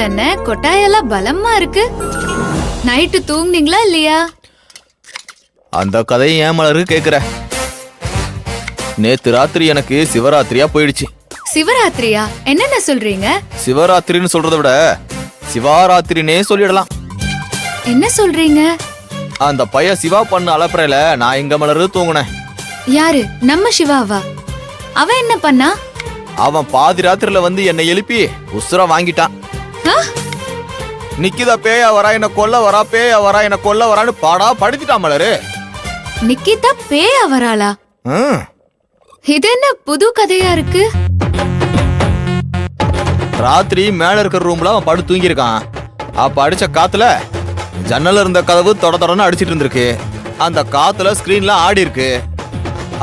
என்ன கொட்டாயெல்லாம் பலமா இருக்கு. நைட்டு தூங்குனீங்களா இல்லையா? அந்த கதையை ஏன் மலரு கேக்குற? நேத்து ராத்திரி எனக்கு சிவராத்திரியா போயிடுச்சு. சிவராத்திரியா? என்னென்ன சொல்றீங்க? சிவராத்திரின்னு சொல்றதை விட சிவாராத்திரினே சொல்லிடலாம். என்ன சொல்றீங்க? அந்த பையன் சிவா பண்ண அலப்பறையில நான் இங்க மலரு தூங்குனேன். யாரு? நம்ம சிவாவா? அவன் என்ன பண்ணா? அவன் பாதி ராத்திரில வந்து என்னை எழுப்பி உசுர வாங்கிட்டான். நிக்கிதா பேயா வரா என்ன கொல்ல வரா, பேயா வரா என்ன கொல்ல வரான்னு பாடா படுத்திட்டான் மலரு. நிக்கிதா பேயா வராளா? இது என்ன புது கதையா இருக்கு? ராத்திரி மேல இருக்கிற ரூம்ல அவன் படு தூங்கியிருக்கான். அப்ப அடிச்ச காத்துல ஜன்னல் இருந்த கதவு தொட தொடன்னு அடிச்சிட்டு இருந்திருக்கு. அந்த காத்துல ஸ்கிரீன்ல ஆடி இருக்கு.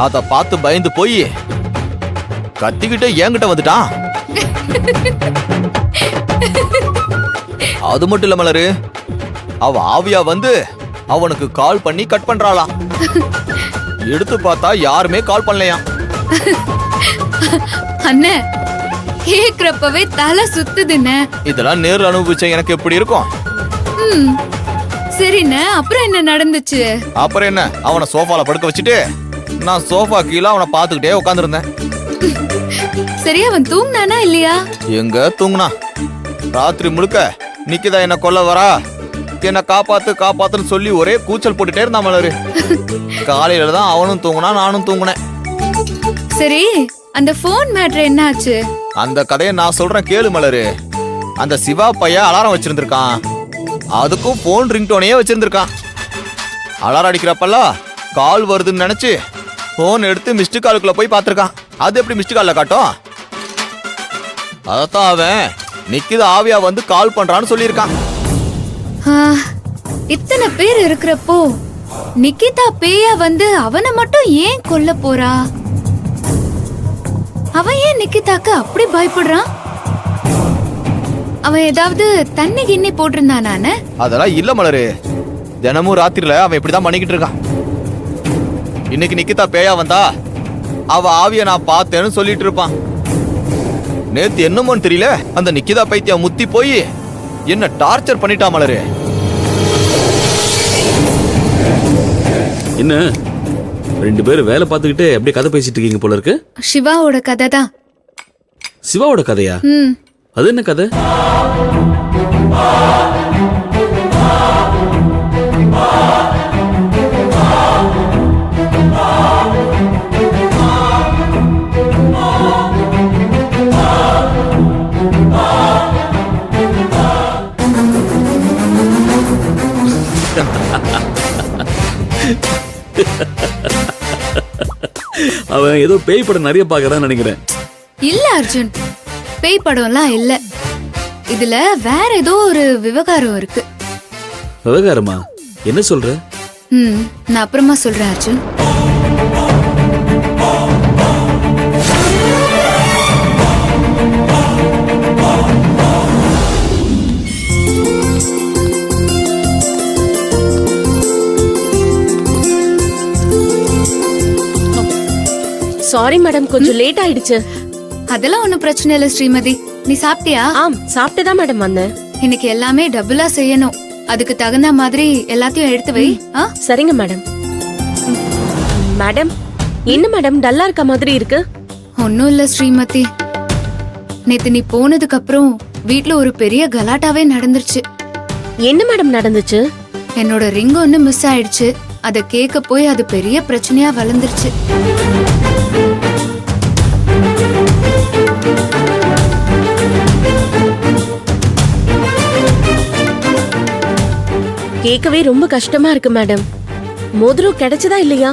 அத பார்த்து பயந்து போய் கத்திக்கிட்டு என்கிட்ட வந்துட்டான். அது மட்டும் இல்ல மலரு, அவ ஆவியா வந்து அவனுக்கு கால் பண்ணி கட் பண்றாளாம். எடுத்து பார்த்தா யாருமே கால் பண்ணலையாம். அண்ணே, கேக்குறப்பவே தலை சுத்துதுன்னு. இதெல்லாம் நேர்ல அனுபவிச்ச எனக்கு எப்படி இருக்கும்? சரிண்ணே, அப்புறம் என்ன நடந்துச்சு? அப்புறம் என்ன, அவனை சோஃபால படுக்க வச்சுட்டு நான் சோஃபா கீழே அவனை பாத்துக்கிட்டே உட்காந்துருந்தேன். சரி, அவன் தூங்குனானா இல்லையா? எங்க தூங்குனா? ராத்திரி முழுக்க நிக்கிதா என்ன கொல்ல வரா, என்ன காப்பாத்து காப்பாத்துன்னு சொல்லி ஒரே கூச்சல் போட்டுட்டே இருந்தான் மலரு. காலையில தான் அவனும் தூங்குனா, நானும் தூங்குனேன். சரி, அந்த போன் மேட்டர் என்ன ஆச்சு? அந்த கதையை நான் சொல்றேன் கேளு மலரு. அந்த சிவா பையன் அலாரம் வச்சிருந்திருக்கான். அதுக்கும் போன் ரிங்டோனையே வச்சிருந்திருக்கான். அலாரம் அடிக்கிறப்பெல்லாம் கால் வருதுன்னு நினைச்சு போன் எடுத்து மிஸ்டு காலுக்குள்ள போய் பார்த்திருக்கான். அது எப்படி மிஸ்டு கால்ல காட்டும்? அதத்தான் அவன் நிக்கிது ஆவியா வந்து கால் பண்றான்னு சொல்லியிருக்கான். இத்தனை பேர் இருக்கிறப்போ நிக்கிதா பேயா வந்து அவனை மட்டும் ஏன் கொல்ல போறா? அவன் ஏன் நிக்கிதாக்கு அப்படி பயப்படுறான்? அவன் ஏதாவது தண்ணி கிண்ணி போட்டிருந்தானே? அதெல்லாம் இல்ல மலரு. தினமும் ராத்திரில அவன் இப்படிதான் பண்ணிக்கிட்டு இருக்கான். இன்னைக்கு நிக்கிதா பேயா வந்தா அவ ஆவிய நான் பார்த்தேன்னு சொல்லிட்டு இருப்பான். நேத்து என்னமோன்னு தெரியல, அந்த நிக்கிதா பைத்தியம் முத்தி போய் என்ன டார்ச்சர் பண்ணிட்டா மலரு. என்ன ரெண்டு பேரும் வேலை பார்த்துக்கிட்டு அப்படியே கதை பேசிட்டு இருக்கீங்க போல இருக்கு? சிவாவோட கதை தான். சிவாவோட கதையா? அது என்ன கதை? அவன் ஏதோ பேய் படம் நிறைய பாக்குறான்னு நினைக்கிறேன். இல்ல அர்ஜுன், பேய் படம்லாம் இல்ல. இதுல வேற ஏதோ ஒரு விவகாரம் இருக்கு. விவகாரமா? என்ன சொல்ற? நான் அப்புறமா சொல்றேன் அர்ஜுன். சாரி மேடம், கொஞ்சம் லேட் ஆயிடுச்சு. அதெல்லாம் ஒண்ணும் பிரச்சனை இல்ல ஸ்ரீமதி. நீ சாப்பிட்டியா? ஆம், சாப்பிட்டுதான் மேடம் வந்தேன். இன்னைக்கு எல்லாமே டபுளா செய்யணும். அதுக்கு தகுந்த மாதிரி எல்லாத்தையும் எடுத்து வை. சரிங்க மேடம். மேடம், என்ன மேடம் டல்லா இருக்க மாதிரி இருக்கு? ஒன்னும் இல்ல ஸ்ரீமதி, நேத்து நீ போனதுக்கு அப்புறம் வீட்ல ஒரு பெரிய கலாட்டாவே நடந்துருச்சு. என்ன மேடம் நடந்துச்சு? என்னோட ரிங் ஒண்ணு மிஸ் ஆயிடுச்சு. அத கேட்க போய் அது பெரிய பிரச்சனையா வளர்ந்துருச்சு. கேட்கவே ரொம்ப கஷ்டமா இருக்கு மேடம். மோதிரம் கிடைச்சதா இல்லையா?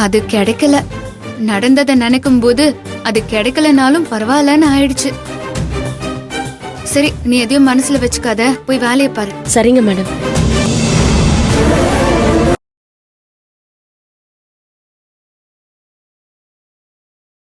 அது கிடைக்கல. நடந்ததை நினைக்கும் போது அது கிடைக்கலனாலும் பரவாயில்லன்னு ஆயிடுச்சு. சரி, நீ எதையும் மனசுல வச்சுக்காத, போய் வேலையை பாரு. சரிங்க மேடம்.